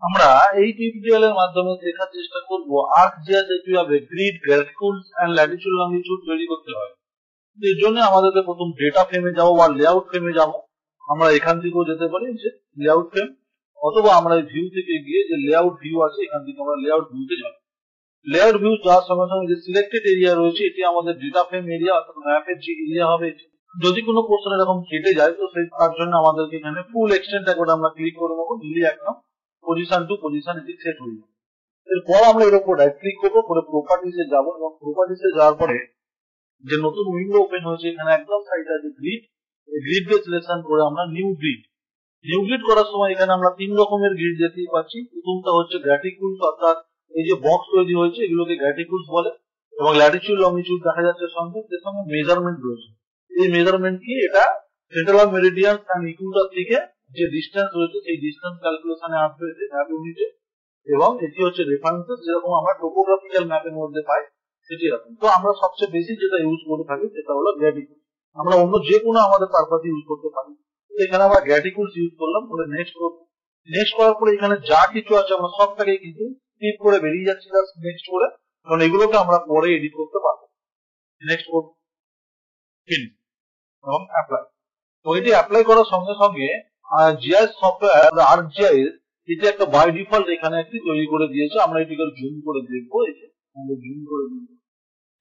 আমরা এই টিউটোরিয়ালের মাধ্যমে শেখার চেষ্টা করব ArcGIS এ কিভাবে গ্রিড, গ্রাফিকুলস এন্ড ল্যাটিটিউড লংজিটিউড তৈরি করতে হয়। এর জন্য আমাদেরকে প্রথম ডেটা ফ্রেমে যাব বা লেআউট ফ্রেমে যাব। আমরা এখান থেকেও যেতে পারি যে লেআউট ফ্রেম, অথবা আমরা ভিউ থেকে গিয়ে যে লেআউট ভিউ আছে এখান থেকে আমরা লেআউট ভিউতে যাব। লেআউট ভিউ যাওয়ার সঙ্গে সঙ্গে যে সিলেক্টেড এরিয়া রয়েছে এটি আমাদের ডেটা ফ্রেম এরিয়া অর্থাৎ ম্যাপের যে এরিয়া হবে। যদি কোনো পোর্শন এরকম কেটে যায় তো তার জন্য আমাদেরকে এখানে ফুল এক্সটেন্ট একবার আমরা ক্লিক করে নেবো, নিলে একদম পজিশন টু পজিশন এটি সেট হয়ে যাবে। এরপর আমরা এর উপর রাইট ক্লিক করবো, করে প্রপার্টিসে যাবো এবং প্রপার্টিসে যাওয়ার পরে যে নতুন উইন্ডো ওপেন হয়েছে এখানে একদম সাইডে আছে গ্রিড। এই গ্রিড কে সিলেকশন করে আমরা নিউ গ্রিড করার সময় এখানে আমরা তিন রকমের গ্রিড দেখতেই পাচ্ছি। প্রথমটা হচ্ছে গ্র্যাটিকুলস, অর্থাৎ এই যে বক্স তৈরি হয়েছে এগুলোকে গ্র্যাটিকুলস বলে, এবং ল্যাটিটিউড লংজিটিউড দেখা যাচ্ছে সঙ্গে, এর সঙ্গে মেজারমেন্ট রয়েছে। এই মেজারমেন্ট কি, এটা central of meridian and equator থেকে যে ডিসটেন্স রয়েছে সেই ডিসটেন্স ক্যালকুলেশনে আসবে ম্যাপ ইউনিটে, এবং এটি হচ্ছে রেফারেন্সেস যেরকম আমরা টোপোগ্রাফিক্যাল ম্যাপের মধ্যে পাই সেটি এরকম। তো আমরা সবচেয়ে বেশি যেটা ইউজ করে থাকি সেটা হলো গ্র্যাটিকুলস। আমরা অন্য যে কোনো আমাদের পারপাসে ইউজ করতে পারি। এখানে আমরা গ্র্যাটিকুলস ইউজ করলাম, করে নেক্সট করবো। নেক্সট করার পরে এখানে যা কিছু আছে আমরা সবটাকে কিন্তু স্কিপ করে বেরিয়ে যাচ্ছি জাস্ট নেক্সট করে, কারণ এগুলোকে আমরা পরে এডিট করতে পারবো। নেক্সট করবো, ফিনিশ এবং অ্যাপ্লাই। তো এটি অ্যাপ্লাই করার সঙ্গে সঙ্গে জিআইএস সফটওয়্যার ArcGIS এটি একটা বাই ডিফল্ট এখানে একটি তৈরি করে দিয়েছে। আমরা এটিকে জুম করে দেখবো। জুম করে দেখবো,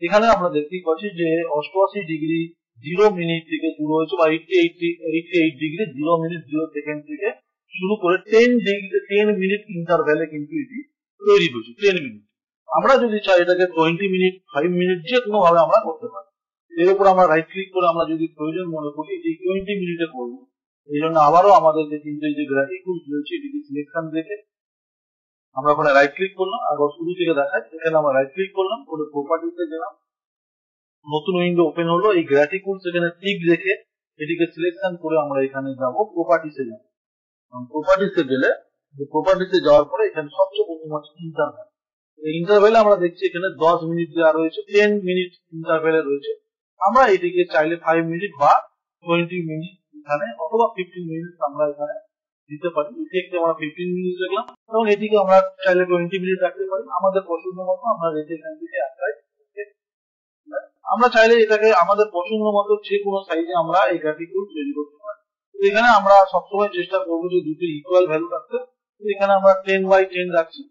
এখানে আমরা দেখতেই পাচ্ছি যে 88° 0 মিনিট থেকে শুরু হয়েছে, বা 88° 0 মিনিট 0 সেকেন্ড থেকে শুরু করে 10 মিনিট ইন্টারভ্যালে কিন্তু এটি তৈরি হয়েছে। 10 মিনিট। আমরা যদি চাই এটাকে 20 মিনিট, 5 মিনিট যে কোনো ভাবে আমরা করতে পারি। এর উপর আমরা রাইট ক্লিক করে আমরা যদি প্রয়োজন মনে করি এটি 20 মিনিটে করবো, এই জন্য আবারও আমাদেরকে কিন্তু এই যে গ্রাফিকুলস রয়েছে এটিকে সিলেকশন দেখে আমরা ওখানে রাইট ক্লিক করলাম। আবার শুরু থেকে দেখায়, এখানে আমরা রাইট ক্লিক করলাম, করে প্রপার্টিতে গেলাম, নতুন উইন্ডো ওপেন হলো। এই গ্র্যাটিকুলস এখানে টিক রেখে এটিকে সিলেকশন করে আমরা এখানে যাব প্রপার্টিসে যাব। প্রপার্টিসে গেলে প্রপার্টিসে যাওয়ার পরে এখানে সবচেয়ে প্রথম হচ্ছে ইন্টারভ্যাল। এই ইন্টারভ্যালে আমরা দেখছি এখানে 10 মিনিট দেওয়া রয়েছে, 10 মিনিট ইন্টারভ্যালে রয়েছে। আমরা এটিকে চাইলে 5 মিনিট বা 20 মিনিট এখানে, অথবা 15 মিনিট আমরা এখানে দিতে পারি। এটি আমরা 15 মিনিট দেখলাম, এবং এটিকে আমরা চাইলে 20 মিনিট রাখতে পারি। আমাদের পছন্দ মতো আমরা রেখে এখান থেকে অ্যাপ্লাই। আমরা চাইলে এটাকে আমাদের পছন্দ মতো যে কোনো সাইজে আমরা এই গ্রাফিকুলস তৈরি করতে পারি। এখানে আমরা সবসময় চেষ্টা করবো যে দুটো ইকুয়াল ভ্যালু রাখতে। এখানে আমরা 10x10 রাখছি,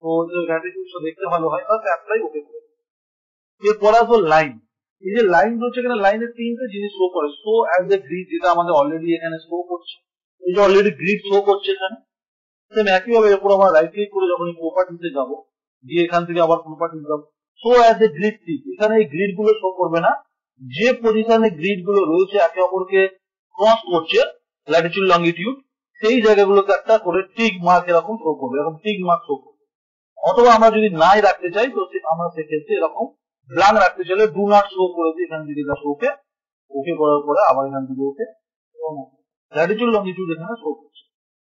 তো গ্রাফিকুলসটা দেখতে ভালো হয়, তাহলে অ্যাপ্লাই ওকে করে। এরপর আসবো লাইন। এই যে লাইন রয়েছে এখানে, লাইনের তিনটে জিনিস শো করে। শো অ্যাজ এ গ্রিড, যেটা আমাদের অলরেডি এখানে শো করছে। এই যে অলরেডি গ্রিড শো করছে এখানে। একইভাবে এরপর আমরা রাইট ক্লিক করে যখন প্রপার্টিতে যাবো, গিয়ে এখান থেকে আবার প্রপার্টিতে যাবো, so as a grid tick. এখানে এই গ্রিড গুলো শো করবে না, যে পজিশনে গ্রিড গুলো রয়েছে একে অপরকে ক্রস করছে ল্যাটিটিউড লংজিটিউড, সেই জায়গাগুলোকে একটা করে টিক মার্ক এরকম শো করবে, এরকম টিক মার্ক শো করবে। অথবা আমরা যদি নাই রাখতে চাই তো আমরা সেক্ষেত্রে এরকম ব্ল্যাঙ্ক রাখতে চাইলে ডু নট শো করে দিই এখান থেকে, জাস্ট ওকে। ওকে করার পরে আবার এখান থেকে ওকে, এবং ল্যাটিটিউড লংজিটিউড এখানে শো করছে।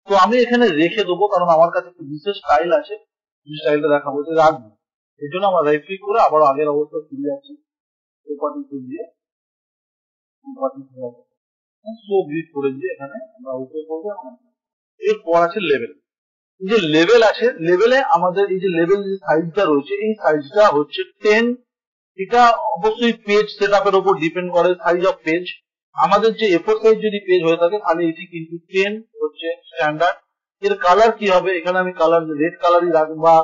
তো আমি এখানে রেখে দেবো, কারণ আমার কাছে একটা বিশেষ স্টাইল আছে, যে স্টাইলটা দেখাবো রাখবো। এর জন্য আমরা রাইট ক্লিক করে আবার আগের অবস্থা ফিরে যাচ্ছি, প্রপার্টিতে গিয়ে শো গ্রিড করে দিয়ে এখানে আমরা ওকে করবো। এরপর আছে লেভেল। যে লেভেল আছে, লেভেলে আমাদের এই যে লেভেল যে সাইজটা রয়েছে, এই সাইজটা হচ্ছে 10। এটা অবশ্যই পেজ সেটআপের উপর ডিপেন্ড করে, সাইজ অফ পেজ। আমাদের যে A4 সাইজ যদি পেজ হয়ে থাকে তাহলে এটি কিন্তু 10 হচ্ছে স্ট্যান্ডার্ড। এর কালার কি হবে, এখানে আমি কালার রেড কালারই রাখবো, বা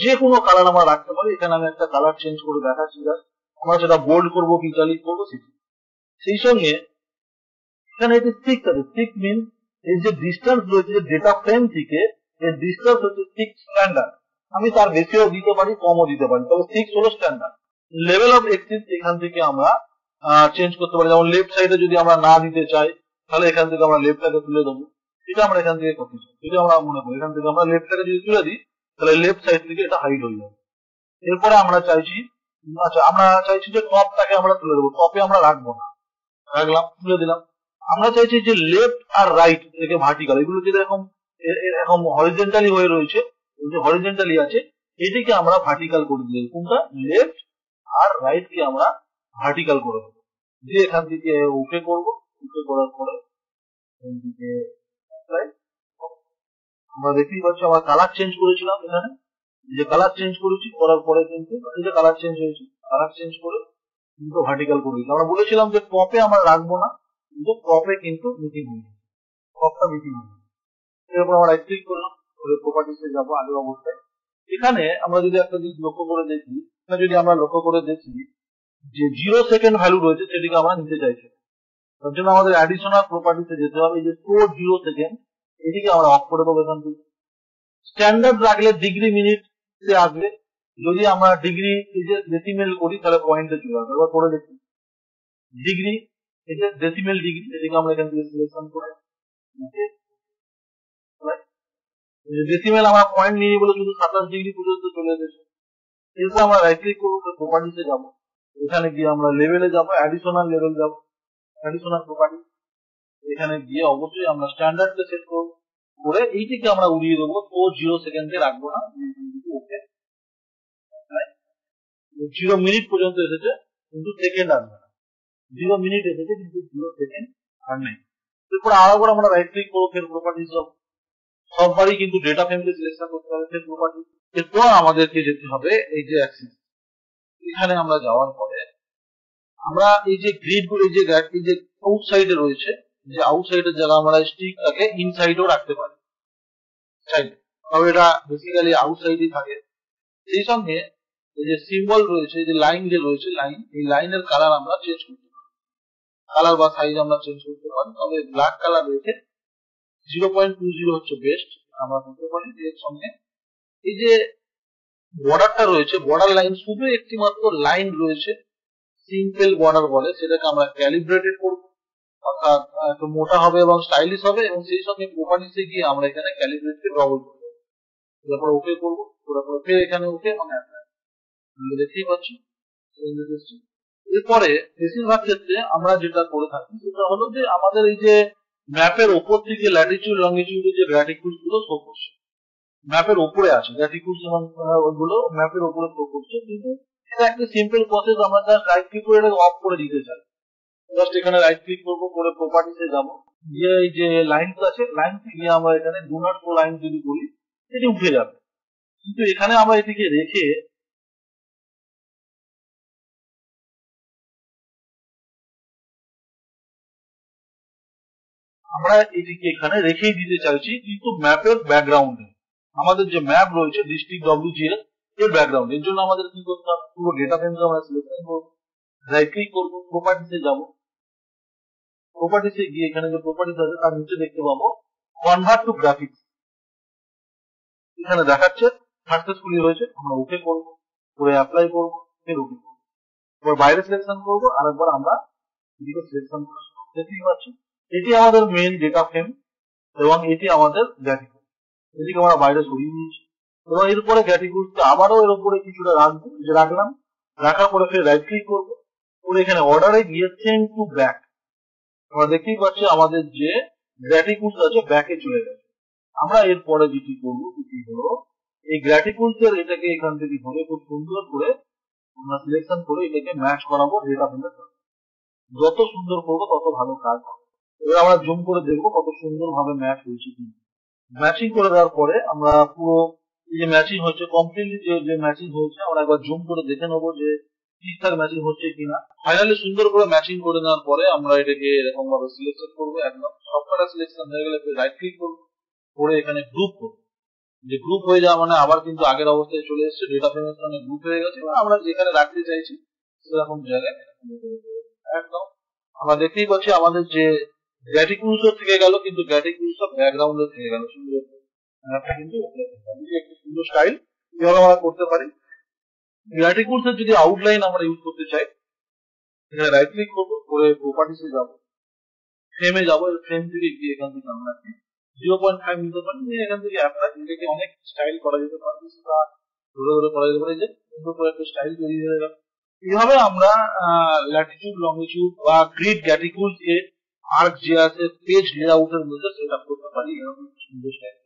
যে কোনো কালার আমরা রাখতে পারি। এখানে আমি একটা কালার চেঞ্জ করে দেখাচ্ছি, আমরা সেটা বোল্ড করবো কি ইটালিক করবো সেটি। সেই সঙ্গে এখানে এটি 6 আছে। 6 মিন এই যে ডিস্টেন্স রয়েছে ডেটা ফ্রেম থেকে, এর ডিস্টেন্স হচ্ছে 6 স্ট্যান্ডার্ড। আমি তার বেশিও দিতে পারি, কমও দিতে পারি, তবে 6 হলো স্ট্যান্ডার্ড। লেভেল অফ এক্সিস এখান থেকে আমরা চেঞ্জ করতে পারি। যেমন লেফট সাইডে যদি আমরা না দিতে চাই তাহলে এখান থেকে আমরা লেফটটাকে তুলে দেবো। এটা আমরা এখান থেকে করতে চাই, যদি আমরা মনে করি এখান থেকে আমরা লেফটটাকে যদি তুলে দিই তাহলে লেফট সাইড থেকে এটা হাইড হয়ে যাবে। এরপরে আমরা চাইছি, আচ্ছা আমরা চাইছি যে টপটাকে আমরা তুলে দেবো, টপে আমরা রাখবো না, রাখলাম, তুলে দিলাম। আমরা চাইছি যে লেফট আর রাইট থেকে ভার্টিক্যাল, এগুলো যেটা এরকম হরিজেন্টালি হয়ে রয়েছে, এই যে হরিজেন্টালি আছে এটিকে আমরা ভার্টিক্যাল করে দিই। কোনটা, লেফট আর রাইট কে আমরা ভার্টিক্যাল করে দেবো। দিয়ে এখান থেকে ওকে করবো। ওকে করার পরে এখান থেকে আমরা দেখতেই পাচ্ছি আমরা কালার চেঞ্জ করেছিলাম এখানে, যে কালার চেঞ্জ করেছি করার পরে কিন্তু এই যে কালার চেঞ্জ হয়েছে, কালার চেঞ্জ করে কিন্তু ভার্টিক্যাল করে দিয়েছি। আমরা বলেছিলাম যে টপে আমরা রাখবো না, কিন্তু টপে কিন্তু মিটিং হয়ে যাবে, টপটা মিটিং হয়ে যাবে। এরপর আমরা রাইট ক্লিক করলাম, করে প্রপার্টিসে যাবো আগের অবস্থায়। এখানে আমরা যদি একটা জিনিস লক্ষ্য করে দেখি, যদি আমরা লক্ষ্য করে দেখি যে 0 সেকেন্ড ভ্যালু রয়েছে সেটিকে আমরা নিতে চাইছি, তার জন্য আমাদের অ্যাডিশনাল প্রপার্টিতে যেতে হবে। এই যে স্টোর 0 সেকেন্ড এটিকে আমরা অফ করে দেবো এখান থেকে। স্ট্যান্ডার্ড রাখলে ডিগ্রি মিনিটে আসবে, যদি আমরা ডিগ্রি ডেসিমেল করি তাহলে পয়েন্টে চলে আসবে। এবার করে দেখি ডিগ্রি এই যে ডেসিমেল ডিগ্রি, এটিকে আমরা এখান থেকে সিলেকশন করে ডেসিমেল আমরা পয়েন্ট নিয়ে বলে শুধু 27 ডিগ্রি পর্যন্ত চলে এসেছে। এরপর আমরা রাইট ক্লিক করবো, প্রপার্টিসে যাবো, এখানে গিয়ে আমরা লেভেলে যাবো, অ্যাডিশনাল লেভেল যাবো, অ্যাডিশনাল প্রপার্টি, এখানে গিয়ে অবশ্যই আমরা স্ট্যান্ডার্ডকে সেট করবো, করে এইটিকে আমরা উড়িয়ে দেবো, তো 0 সেকেন্ডে রাখবো না, ওকে 0 মিনিট পর্যন্ত এসেছে কিন্তু সেকেন্ড আসবে না, 0 মিনিট এসেছে কিন্তু 0 সেকেন্ড আর নেই। এরপর আবার আমরা রাইট ক্লিক করবো, ফের প্রপার্টিস যাবো, সববারই কিন্তু ডেটা ফ্রেমকে সিলেকশন করতে হবে, ফের প্রপার্টি। এরপর আমাদেরকে যেতে হবে এই যে অ্যাক্সিস, এখানে আমরা যাওয়ার পরে আমরা এই যে গ্রিড গুলো এই যে আউটসাইডে রয়েছে, যে আউটসাইডের জায়গা আমরা স্টিকটাকে ইনসাইডেও রাখতে পারি, তবে এটা বেসিক্যালি আউটসাইডই থাকে। সেই সঙ্গে এই যে সিম্বল রয়েছে, যে লাইন যে রয়েছে, লাইন, এই লাইনের কালার আমরা চেঞ্জ করতে পারি, কালার বা সাইজ আমরা চেঞ্জ করতে পারি, তবে ব্ল্যাক কালার রয়েছে 0.20 হচ্ছে বেস্ট আমরা করতে পারি। এর সঙ্গে এই যে বর্ডারটা রয়েছে, বর্ডার লাইন শুধু একটি মাত্র লাইন রয়েছে, সিম্পল বর্ডার বলে, সেটাকে আমরা ক্যালিব্রেটেড করবো, অর্থাৎ একটু মোটা হবে এবং স্টাইলিশ হবে, এবং সেই সঙ্গে প্রপার্টিসে গিয়ে আমরা এখানে ক্যালিব্রেটকে ডবল করবো, তারপর ওকে করবো, তারপর ফের এখানে ওকে এবং দেখতেই পাচ্ছি। এরপরে বেশিরভাগ ক্ষেত্রে আমরা যেটা করে থাকি সেটা হলো যে আমাদের এই যে ম্যাপের ওপর থেকে ল্যাটিটিউড লংগিটিউড যে গ্র্যাটিটিউড গুলো শো করছে, ম্যাপের উপরে আছে গ্র্যাটিটিউড, ওগুলো ম্যাপের উপরে শো করছে, কিন্তু এটা একটা সিম্পল প্রসেস, আমরা জাস্ট রাইট ক্লিক করে এটাকে অফ করে দিতে চাই। জাস্ট এখানে রাইট ক্লিক করবো, করে প্রপার্টিসে যাবো, গিয়ে এই যে লাইন আছে, লাইন থেকে আমরা এখানে ডু নট শো লাইন যদি করি এটি উঠে যাবে, কিন্তু এখানে আমরা এটিকে রেখে আমরা এটিকে এখানে রেখেই দিতে চাইছি, কিন্তু ম্যাপের ব্যাকগ্রাউন্ডে আমাদের যে ম্যাপ রয়েছে ডিস্ট্রিক্ট WGS এর ব্যাকগ্রাউন্ড, এর জন্য আমাদের কি করতে হবে, পুরো ডেটা ফ্রেমকে আমরা সিলেকশন করবো, রাইট ক্লিক করবো, প্রপার্টিসে যাবো, প্রপার্টিসে গিয়ে এখানে যে প্রপার্টিস আছে তার নিচে দেখতে পাবো কনভার্ট টু গ্রাফিক্স, এখানে দেখাচ্ছে সাকসেসফুলি হয়েছে, আমরা ওকে করবো, করে অ্যাপ্লাই করবো, ফের ওকে করবো, এবার বাইরে সিলেকশন করবো, আরেকবার আমরা এদিকে সিলেকশন করবো। দেখতেই পাচ্ছি এটি আমাদের মেইন ডেটা ফ্রেম এবং এটি আমাদের গ্র্যাটিটিউড, এদিকে আমরা বাইরে সরিয়ে নিয়েছি। এবং এরপরে গ্র্যাটিটিউডকে আবারও এর উপরে কিছুটা রাখবো, যে রাখলাম, রাখার পরে ফের রাইট ক্লিক করবো, করে এখানে অর্ডারে গিয়ে সেন্ড টু ব্যাক, আমরা দেখতেই পাচ্ছি আমাদের যে গ্র্যাটিটিউড আছে ব্যাকে চলে গেছে। আমরা এরপরে যেটি করবো সেটি হলো এই গ্র্যাটিটিউডের এটাকে এখান থেকে ধরে খুব সুন্দর করে আমরা সিলেকশন করে এটাকে ম্যাচ করাবো ডেটা ফ্রেমের সাথে, যত সুন্দর করবো তত ভালো কাজ হবে। এবার আমরা জুম করে দেখবো কত সুন্দর ভাবে ম্যাচ হয়েছে কিনা। ম্যাচিং করে দেওয়ার পরে আমরা পুরো এই যে ম্যাচিং হচ্ছে কমপ্লিটলি যে ম্যাচিং হয়েছে আমরা একবার জুম করে দেখে নেবো যে ঠিকঠাক ম্যাচিং হচ্ছে কিনা। ফাইনালি সুন্দর করে ম্যাচিং করে নেওয়ার পরে আমরা এটাকে এরকম ভাবে সিলেকশন করবো, একদম সবকটা সিলেকশন হয়ে গেলে রাইট ক্লিক করবো, করে এখানে গ্রুপ করবো, যে গ্রুপ হয়ে যাওয়া মানে আবার কিন্তু আগের অবস্থায় চলে এসেছে, ডেটা ফ্রেমের সঙ্গে গ্রুপ হয়ে গেছে, আমরা যেখানে রাখতে চাইছি সেরকম জায়গায় একদম আমরা দেখতেই পাচ্ছি আমাদের যে গ্র্যাটিটিউড থেকে গেল, কিন্তু গ্র্যাটিটিউড ব্যাকগ্রাউন্ডে থেকে গেল, সুন্দর কিন্তু একটু সুন্দর স্টাইল এভাবে আমরা করতে পারি। গ্র্যাটিটিউড যদি আউটলাইন আমরা ইউজ করতে চাই, এখানে রাইট ক্লিক করবো, করে প্রপার্টিসে যাবো, ফ্রেমে যাবো, ফ্রেম থেকে গিয়ে এখান থেকে আমরা 0.5 নিতে পারি, এখান থেকে অ্যাপ্লাই, এটাকে অনেক স্টাইল করা যেতে পারে, ধরে ধরে করা যেতে পারে, যে সুন্দর করে একটা স্টাইল তৈরি হয়ে গেল। এইভাবে আমরা ল্যাটিটিউড লংগিটিউড বা গ্রিড গ্র্যাটিটিউড এর আর্ক যে আছে পেজ লেআউটের মধ্যে সেট আপ করতে পারি এরকম সুন্দর স্টাইল।